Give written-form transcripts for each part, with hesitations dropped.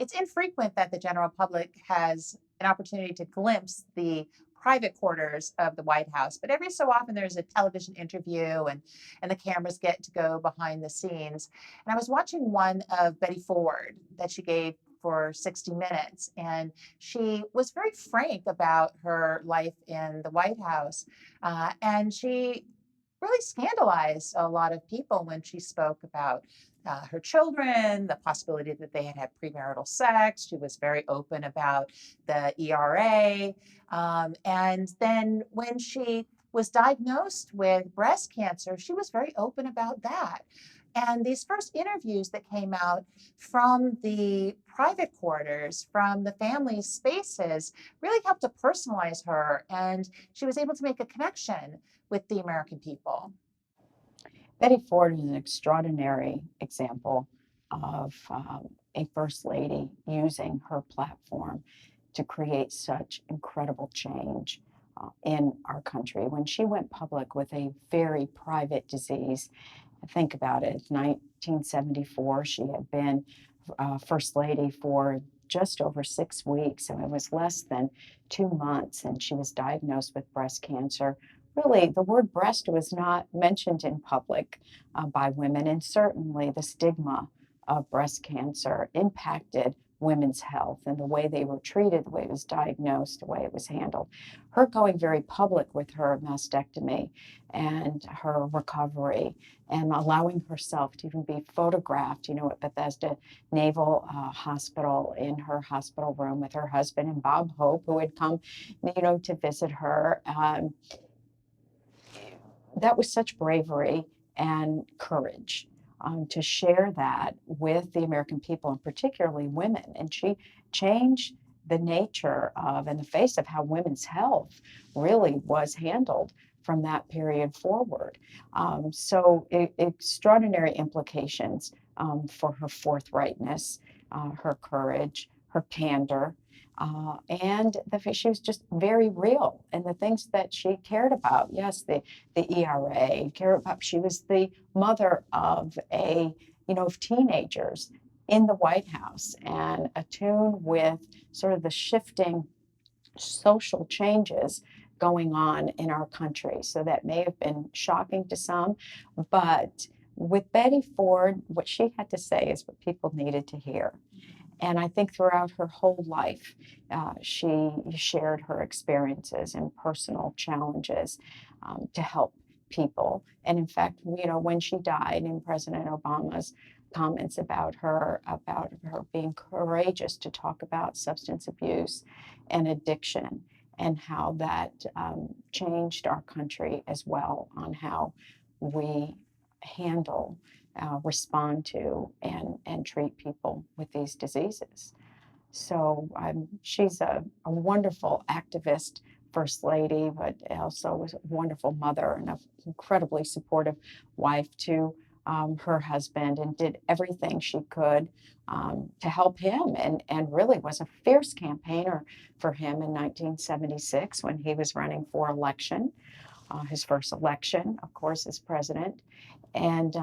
It's infrequent that the general public has an opportunity to glimpse the private quarters of the White House, but every so often there's a television interview and the cameras get to go behind the scenes. And I was watching one of Betty Ford that she gave for 60 Minutes, and she was very frank about her life in the White House. And she really scandalized a lot of people when she spoke about her children, the possibility that they had had premarital sex. She was very open about the ERA. And then when she was diagnosed with breast cancer, she was very open about that. And these first interviews that came out from the private quarters, from the family's spaces, really helped to personalize her. And she was able to make a connection with the American people. Betty Ford is an extraordinary example of a first lady using her platform to create such incredible change in our country. When she went public with a very private disease, think about it, 1974, she had been first lady for just over 6 weeks, and it was less than 2 months, and she was diagnosed with breast cancer. Really, the word breast was not mentioned in public by women, and certainly the stigma of breast cancer impacted women's health and the way they were treated, the way it was diagnosed, the way it was handled. Her going very public with her mastectomy and her recovery and allowing herself to even be photographed, at Bethesda Naval Hospital in her hospital room with her husband and Bob Hope, who had come, to visit her. That was such bravery and courage to share that with the American people, and particularly women. And she changed the nature of and the face of how women's health really was handled from that period forward. So extraordinary implications for her forthrightness, her courage, her candor, and she was just very real in the things that she cared about. Yes, the ERA, cared about. She was the mother of of teenagers in the White House and attuned with sort of the shifting social changes going on in our country. So that may have been shocking to some, but with Betty Ford, what she had to say is what people needed to hear. And I think throughout her whole life, she shared her experiences and personal challenges to help people. And in fact, when she died, in President Obama's comments about her being courageous to talk about substance abuse and addiction, and how that changed our country as well on how we handle, respond to, and treat people with these diseases. So she's a wonderful activist, first lady, but also was a wonderful mother and an incredibly supportive wife to her husband, and did everything she could to help him, and really was a fierce campaigner for him in 1976 when he was running for election, his first election, of course, as president. And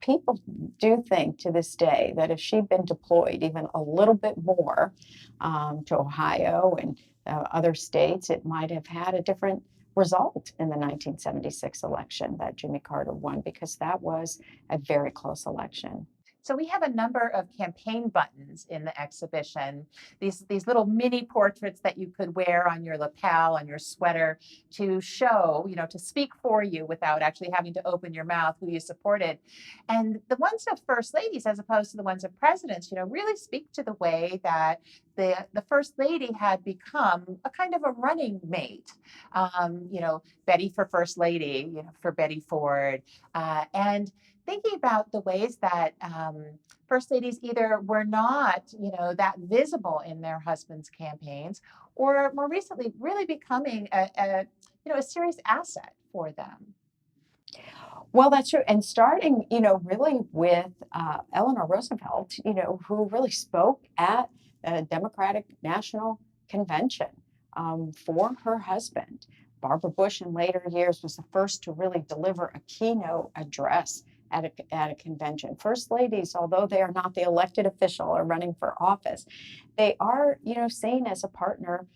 people do think to this day that if she'd been deployed even a little bit more to Ohio and other states, it might have had a different result in the 1976 election that Jimmy Carter won, because that was a very close election. So we have a number of campaign buttons in the exhibition, these little mini portraits that you could wear on your lapel, on your sweater, to show, to speak for you without actually having to open your mouth, who you supported. And the ones of first ladies, as opposed to the ones of presidents, really speak to the way that the first lady had become a kind of a running mate. Betty for first lady, for Betty Ford, and thinking about the ways that first ladies either were not, that visible in their husbands' campaigns, or more recently, really becoming a serious asset for them. Well, that's true. And starting, really with Eleanor Roosevelt, who really spoke at a Democratic National Convention for her husband. Barbara Bush in later years was the first to really deliver a keynote address at a convention. First ladies, although they are not the elected official or running for office, they are, seen as a partner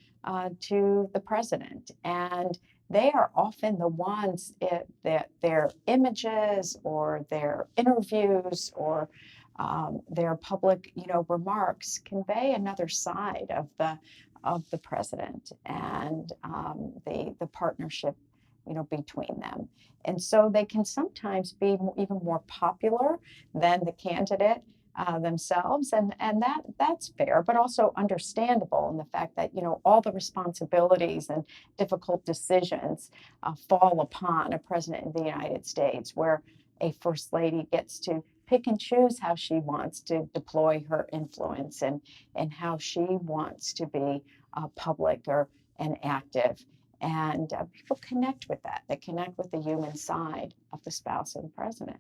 to the president. And they are often the ones that their images or their interviews or their public, remarks convey another side of the president and the partnership, between them. And so they can sometimes be even more popular than the candidate themselves, and that's fair, but also understandable in the fact that all the responsibilities and difficult decisions fall upon a president of the United States, where a first lady gets to pick and choose how she wants to deploy her influence and how she wants to be public or and active. And people connect with that. They connect with the human side of the spouse of the president.